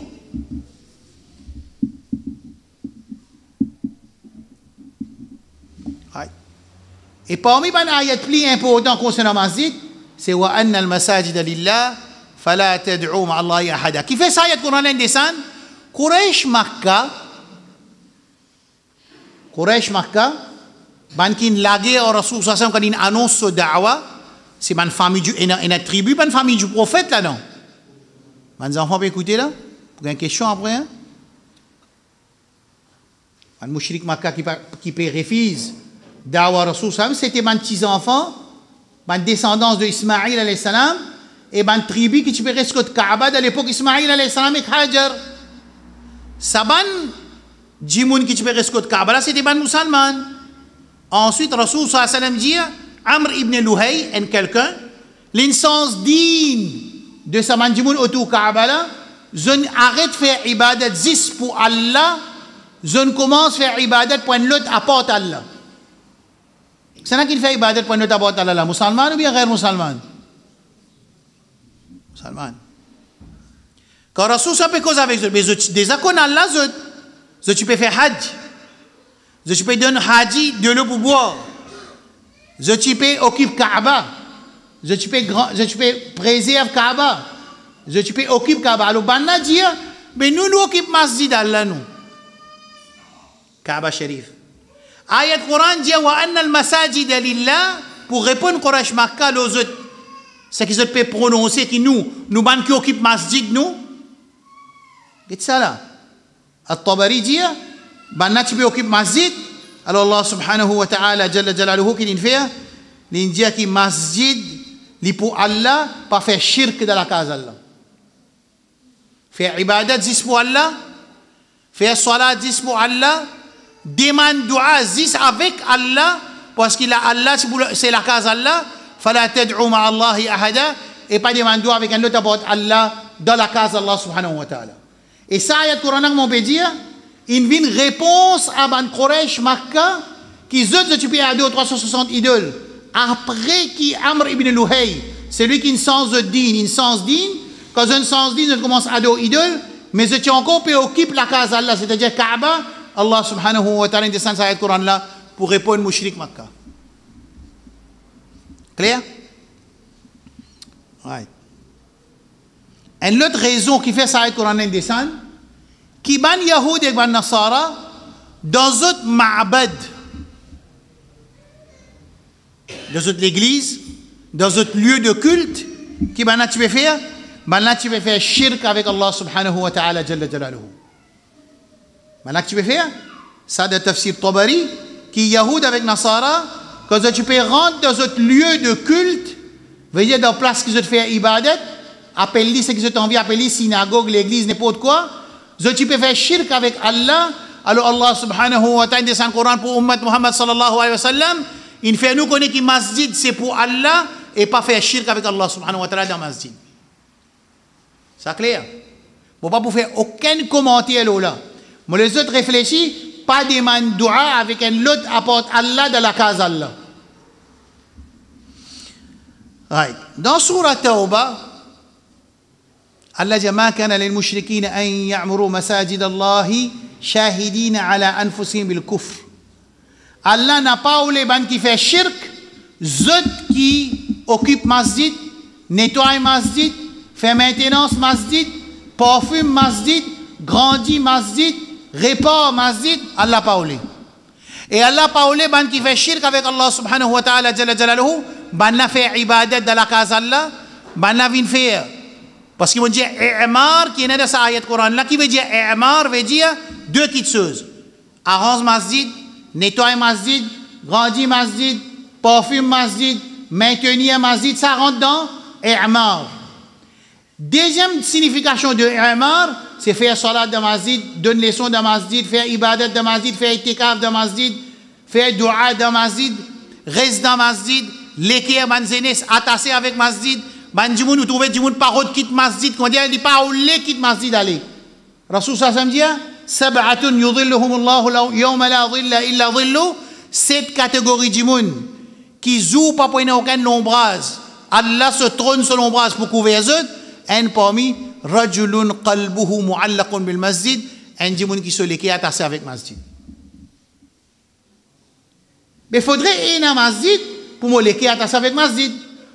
Et parmi les ayats plus importants concernant le masjid, c'est wa anna al-masajida lillahi fala tad'u ma'a Allahi ahada. Qui fait ça ayat Coran descend? Quraish Makkah, bankin lagi au Rasul sallallahu quand il annonce ce da'wa, c'est une famille du une tribu, une famille du prophète là non. Les enfants peuvent écouter là. Vous avez une question après hein? Un mouchrik Makkah qui peut refuser da'wa Rasul sallallahu c'était mes petits enfants, mes descendance de Ismaïl alayhi salam et une tribu qui peut rester de Kaaba à l'époque Ismaïl alayhi salam et Hajar. Saban Jimoun qui peut rester de Kaaba, c'était des musulmans. Ensuite, Rasul sallallahu alayhi wa sallam dit Amr ibn Luhay, en quelqu'un, l'instance digne de Saban Jimoun autour de Kaaba, je arrête de faire ibadat juste pour Allah, je commence à faire ibadat pour l'autre apporte Allah. C'est là qu'il fait ibadat pour l'autre apporte Allah, musulman ou bien ghair musulman? Musulman. Quand Rasul ça peut causer avec eux, mais déjà qu'on a là, tu peux faire hajj, tu peux donner haji de l'eau pour boire, tu peux occuper Kaaba, tu peux préserver Kaaba, tu peux occuper Kaaba. Alors, banna dire, mais nous occupons masjid Allah nous, Kaaba Sharif. Ayat Quran dit wa anna al-masajid lillah pour répondre Quraish Makkah aux autres, c'est qu'ils peuvent prononcer qui nous ban qui occupent masjid nous. Qu'est-ce que ça là? At-Tabari dit, banna tu peux occuper masjid. Alors Allah subhanahu wa ta'ala jalla jalaluhu qui fait, il dit que masjid li pour Allah pas faire shirk dans la case Allah. Faire ibadat juste pour Allah, faire salat juste pour Allah, demande dua juste avec Allah parce qu'il a Allah c'est la case Allah. Fala tad'u ma'a Allahi ahada et pas demander dua avec un autre apporte Allah dans la case Allah subhanahu wa ta'ala. Et ça, ayat Coran, on peut dire, il vient une réponse à Ban Quraish Makkah, qui ont occupé à 200 ou 360 idoles. Après qui Amr ibn Luhay, celui qui a une sens de din, une sens din, quand un sens din, on commence à adorer idole, mais je tiens encore préoccupe la case Allah, c'est-à-dire Kaaba, Allah subhanahu wa ta'ala descend dans le Coran là pour répondre au mushrik Makkah. Clair? Right. Une autre raison qui fait ça, le Coran descend, qui ban Yahoud et ban Nasara dans d'autres ma'bad, dans d'autres églises, dans d'autres lieux de culte, qui ban tu veux faire? Ban tu veux faire shirk avec Allah subhanahu wa ta'ala jalla jalaluhu. Ban tu veux faire? Ça de tafsir Tabari, qui Yahoud avec Nasara, quand tu peux rentrer dans d'autres lieux de culte, veut dire dans la place qui se fait ibadat, appelle-les ce qui se t'envie, appelle-les synagogue, l'église, n'importe quoi, tu peux faire shirk avec Allah, alors Allah subhanahu wa ta'ala descend le Coran pour Ummat Muhammad sallallahu alayhi wa sallam, il fait nous connaître que masjid c'est pour Allah et pas faire shirk avec Allah subhanahu wa ta'ala dans masjid. C'est clair? Bon, pas pour faire aucun commentaire là. Mais les autres réfléchissent, pas demande dua avec un autre apporte Allah dans la case Allah. Right. Dans Surah Tawbah, Allah dit ما كان للمشركين أن يعمروا مساجد الله شاهدين على أنفسهم بالكفر. Allah n'a pas ou les bandes qui fait shirk, ceux qui occupent masjid, nettoient masjid, fait maintenance masjid, parfume masjid, grandit masjid, répare masjid, Allah pas ou les. Et Allah pas ou les bandes qui fait shirk avec Allah subhanahu wa ta'ala jalla jalaluhu, bandes la fait ibadat dans la case Allah, bandes la vient faire. Parce qu'ils vont dire i'mar qui est dans cette ayat Coran là, qui veut dire i'mar veut dire deux petites choses. Arrange masjid, nettoie masjid, grandit masjid, parfume masjid, maintenir masjid, ça rentre dans i'mar. Deuxième signification de i'mar, c'est faire salat dans masjid, donner leçon dans masjid, faire ibadat dans masjid, faire itikaf dans masjid, faire dua dans masjid, reste dans masjid, l'équerre banzenes, attaché avec masjid. Bandimoun ou trouver dimoun parole quitte masjid qu'on dit il pas ou les quitte masjid aller. Rasul sallallahu alayhi wa sallam dit sab'atun yudhilluhumullahu yawma la dhilla illa dhillu, cette catégorie dimoun qui zou pas pour aucun ombrage. Allah se trône sur l'ombrage pour couvrir eux, un parmi rajulun qalbuhu mu'allaqun bil masjid, un dimoun qui se lié attaché avec masjid. Mais faudrait un masjid pour me lier attaché avec masjid.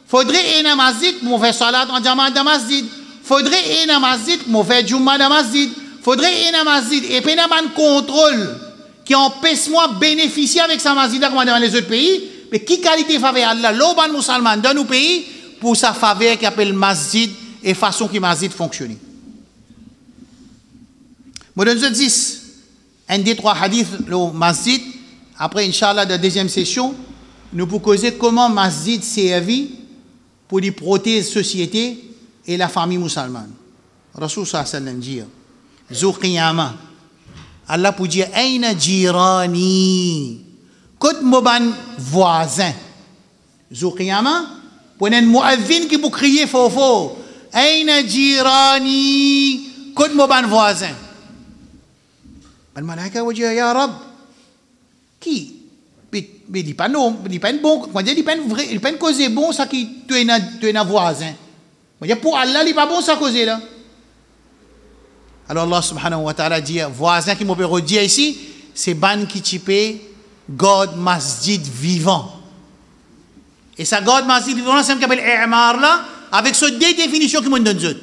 Faudrait un masjid pour faire salat en jamaat dans masjid. Faudrait un masjid pour faire jumma dans masjid. Faudrait un masjid et puis un contrôle qui empêche moi bénéficier avec sa masjid comme dans les autres pays. Mais qui qualité faveur Allah l'oban musulman dans nos pays pour sa faveur qui appelle masjid et façon que masjid fonctionne. Moi donne 10 un des trois hadiths le masjid après inchallah de la deuxième session nous pour causer comment masjid servi pour les protéger la société et la famille musulmane. Rasul sallallahu alayhi wa sallam dit Zou qiyama Allah pour dire aina jirani côté moban voisin Zou qiyama pour un muazzin qui pour crier fofo aina jirani côté moban voisin le malaika va dire ya rab qui mais il pas non, il pas bon, quand il pas vrai, il pas causer bon ça qui tu es un voisin. Pour Allah, il pas bon ça causer là. Alors Allah subhanahu wa ta'ala dit voisin qui m'opère dire ici, c'est ban qui type God masjid vivant. Et ça God masjid vivant c'est ce qu'on appelle i'mar là avec ces deux définitions qui me donne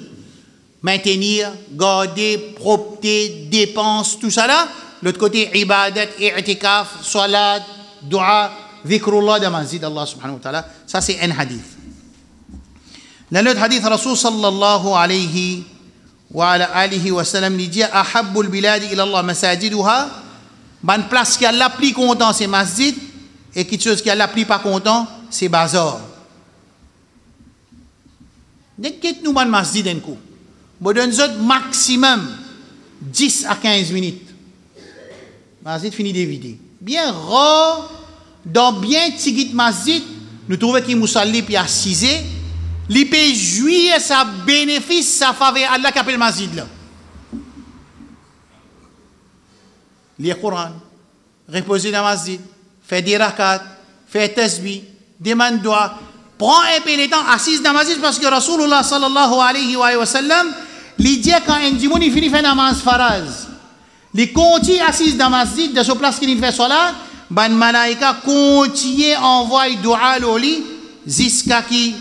maintenir, garder, propreté, dépenses, tout ça là. L'autre côté ibadat, i'tikaf, salat, dua, dhikrullah de masjid Allah subhanahu wa ta'ala. Ça c'est un hadith. Dans l'autre hadith, Rasul sallallahu alayhi wa ala alihi wa sallam dit ahabbul biladi ila Allah masajiduha. Ban place qui a la plus content c'est masjid et quelque chose qui a la plus pas content c'est bazar. Dès que nous ban masjid d'un coup, bon donne maximum 10 à 15 minutes. Masjid fini de vider. Bien rare, dans bien tigit masjid, nous trouvons qu'il musalli puis assisé, il peut jouir sa bénéfice, sa faveur Allah qui appelle masjid là. Lire Coran, reposer dans masjid, faire des rakat, faire tasbih, demander dua, prend un peu de temps assise dans la masjid parce que Rasulullah sallallahu alayhi wa sallam, il dit quand un dimoun il finit faire namaz faraz, il continue assise dans la masjid, de ce place qu'il fait salat, ban malaika continue envoyer dua loli jusqu'à qui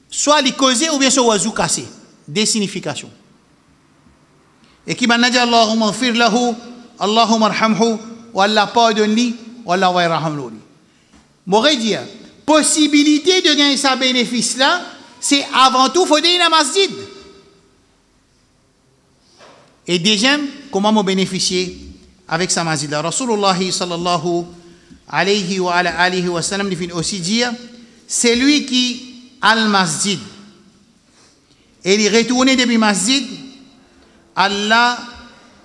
soit les causer ou bien soit oiseau cassé, des significations. Et qui m'a dit Allahumma fir lahu, Allahumma arhamhu, ou Allah pardonne-lui, ou Allah wa yarhamhu. M'aurait dit, possibilité de gagner ce bénéfice-là, c'est avant tout, il faut donner la masjid. Et deuxième, comment me bénéficier avec sa masjid-là? Rasulullah sallallahu alayhi wa sallam dit aussi dire, c'est lui qui a le masjid. Et il est retourné depuis le masjid, Allah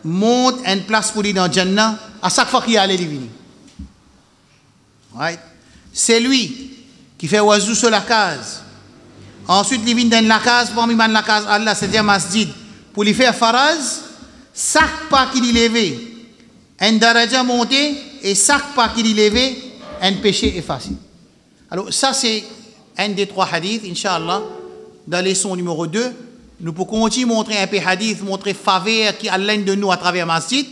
monte une place pour lui dans Jannah à chaque fois qu'il allait venir. Right? C'est lui qui fait oiseau sur la case. Ensuite, il vient dans la case, pour lui la case Allah, c'est-à-dire masjid, pour lui faire faraz, chaque pas qu'il y levé, un daraja monté, et chaque pas qu'il y levé, un péché effacé. Alors, ça, c'est un des trois hadiths, Inch'Allah, dans la leçon numéro 2. Nous pouvons continuer à montrer un peu hadith, montrer faveur qui Allah de nous à travers masjid,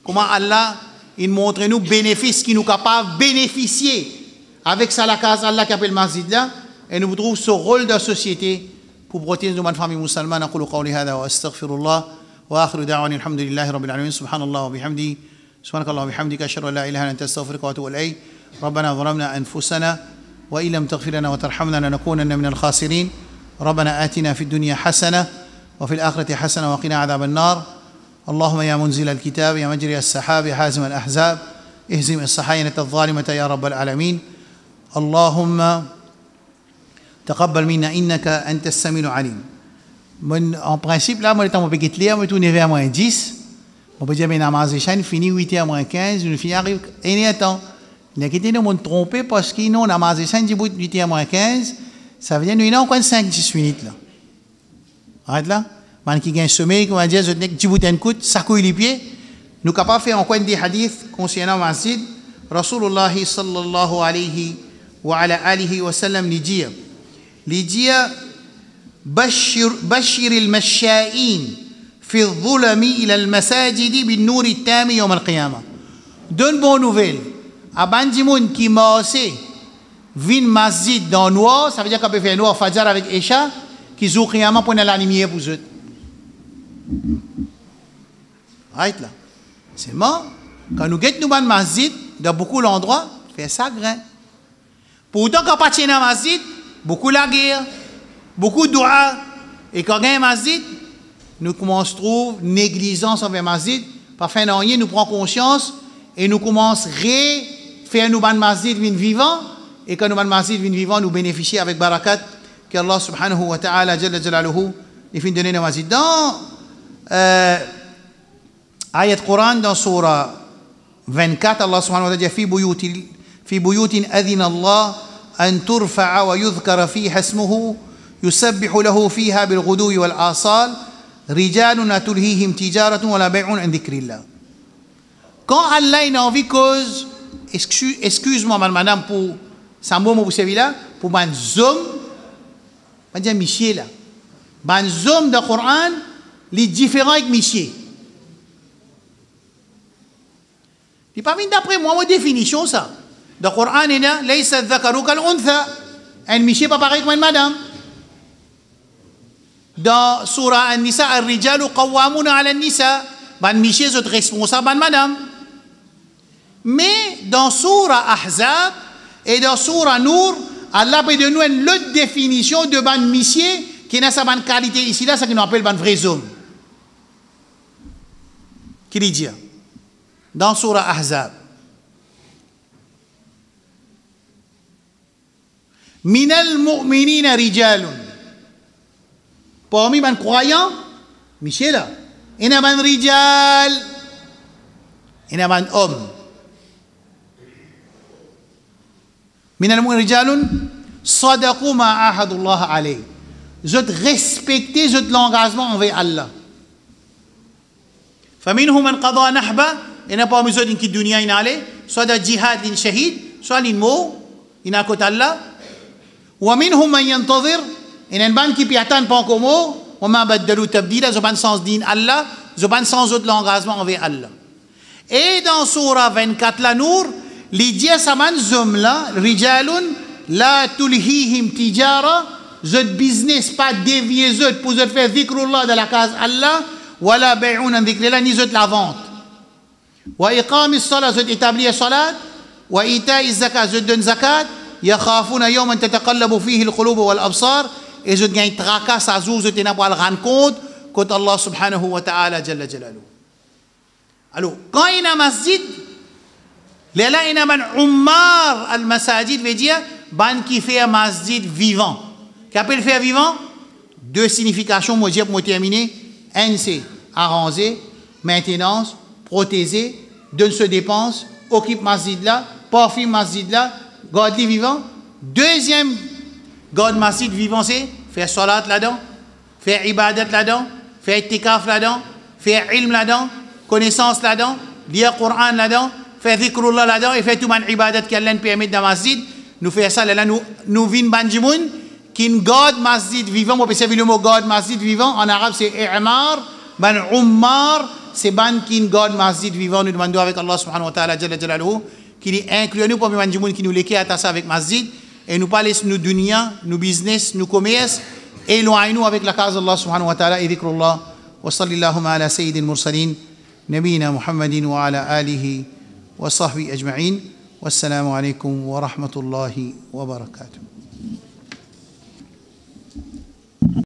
comment Allah il montre nous bénéfices qui nous capables de bénéficier avec ça la case Allah qui appelle masjid là, et nous trouvons ce rôle de la société pour protéger nos familles musulmanes. أقول قولي هذا وأستغفر الله وآخر دعواني الحمد لله رب العالمين سبحان الله وبحمده سبحانك اللهم وبحمدك أشهد أن لا إله إلا أنت أستغفرك وأتوب إليك ربنا ظلمنا أنفسنا وإن لم تغفر لنا وترحمنا لنكونن من الخاسرين ربنا آتنا في الدنيا حسنة وفي الآخرة حسنة وقنا عذاب النار اللهم يا منزل الكتاب يا مجري السحاب يا حازم الأحزاب اهزم الصحاينة الظالمة يا رب العالمين اللهم تقبل منا إنك أنت السميع العليم. En principe, là, moi, le temps, je peux lire, je tourne vers moins 10. On peut dire, mais namaz fini 8h moins 15, une fille arrive, et attends. Il y a qui nous trompé parce qu'ils n'ont namaz 8h moins 15, ça veut dire nous avons 5-10 minutes là. Arrête là. Man qui gagne sommeil, comme on dit, je n'ai que 10 bouts d'un coup, ça couille les pieds. Nous sommes capables de faire un coin des hadiths concernant le masjid. Rasulullah sallallahu alayhi wa sallam dit بشر المشائين في الظلم إلى المساجد بالنور التام يوم القيامة. Donne bonne nouvelle à Bandimoun qui marche vin masjid dans noir, ça veut dire qu'on peut faire noir fajr avec Isha, qui joue qiyamah pour la lumière pour eux. Right là. C'est mort. Quand nous guettons dans masjid, dans beaucoup d'endroits, fait ça grain. Pourtant, quand on passe dans masjid, beaucoup la guerre, beaucoup de doigts, et quand on a un masjid, nous commençons à trouver négligence envers masjid, par fin d'année, nous prenons conscience, et nous commençons à faire nous ban masjid vivant, et quand nous ban masjid vivant, nous bénéficions avec barakat, que Allah subhanahu wa ta'ala, jalla jalaluhu, il finit de donner le masjid. Dans ayat Quran, dans surah 24, Allah subhanahu wa ta'ala dit, في بيوت أذن الله أن ترفع ويذكر فيها اسمه يسبح له فيها بالغدو والآصال رجال لا تلهيهم تجارة ولا بيع عن ذكر الله. Quand Allah a envie cause, excuse-moi madame pour ça mot pour celui-là, pour ban zom, on dit Michel là, ban zom de Coran, les différents avec Michel. Il pas mis d'après moi ma définition ça. Dans le Coran, il y a ليس الذكر كالأنثى. Un Michel pas pareil comme une madame. Dans Surah An-Nisa, الرجال قوامون على النساء. Ben Michel est responsable de madame. Mais dans Surah Ahzab et dans Surah Nour, Allah peut donner une autre définition de ban Michel qui n'a sa bonne qualité ici là, c'est ce qu'on appelle ban vrai homme. Qui dit dans Surah Ahzab. Minal mu'minina rijalun. Parmi les croyants, Michel là, il y a un rijal, il y a un homme. Minal mu'minina rijalun, sadaqu ma ahadullah alayh. Je respecte l'engagement envers Allah. فمنهم من قضى نحبه. Il n'y a pas besoin d'une dunya in aller, soit de jihad, d'une shahid, soit d'une mot, in a côté Allah. ومنهم من ينتظر إن البان qui piatan pas comme وما بدلوا تبديلا زبان sans din Allah زبان sans autre l'engagement envers Allah. Et dans Surah 24 la Nour l'idée saman zumla rijalun la tulhihim tijara zot business pas dévier zot pour zot faire dhikrullah dans la case Allah wala bay'un an dhikrillah ni zot la vente wa iqamis salat zot établir salat wa ita'iz zakat zot donne zakat yakhafuna yawman tataqallabu fihi alqulub wal absar et zot gagne tracas à jour zot n'a pas le rendre compte contre Allah subhanahu wa ta'ala jalla jalaluhu. Alors quand il y a un masjid là il y a un ummar al masajid veut dire ban qui fait un masjid vivant. Qu'appelle faire vivant? Deux significations, moi dire pour terminer. Un c'est arranger, maintenance, protéger, donne se dépense, occupe masjid là, parfume masjid là, garde les vivant. Deuxième garde masjid vivant c'est faire salat là-dedans, faire ibadat là-dedans, faire itikaf là-dedans, faire ilm là-dedans, connaissance là-dedans, lire Coran là-dedans, faire dhikrullah là-dedans et faire tout man ibadat qu'Allah nous permet dans masjid. Nous faisons ça là, nous vîmes banjimoun qui garde masjid vivant. On peut servir le mot garde masjid vivant. En arabe c'est i'mar, ban ummar, c'est ban qui garde masjid vivant. Nous demandons avec Allah subhanahu wa ta'ala jalla jalaluhu qui inclut nous parmi banjimoun qui nous l'équait à ça avec masjid et nous pas laisse nous dunya, nous business, nous commerce éloignez-nous avec la cause d'Allah subhanahu wa ta'ala et dhikrullah wa sallallahu ala sayyidil mursalin nabina Muhammadin wa ala alihi wa sahbihi ajma'in. والسلام عليكم ورحمة الله وبركاته.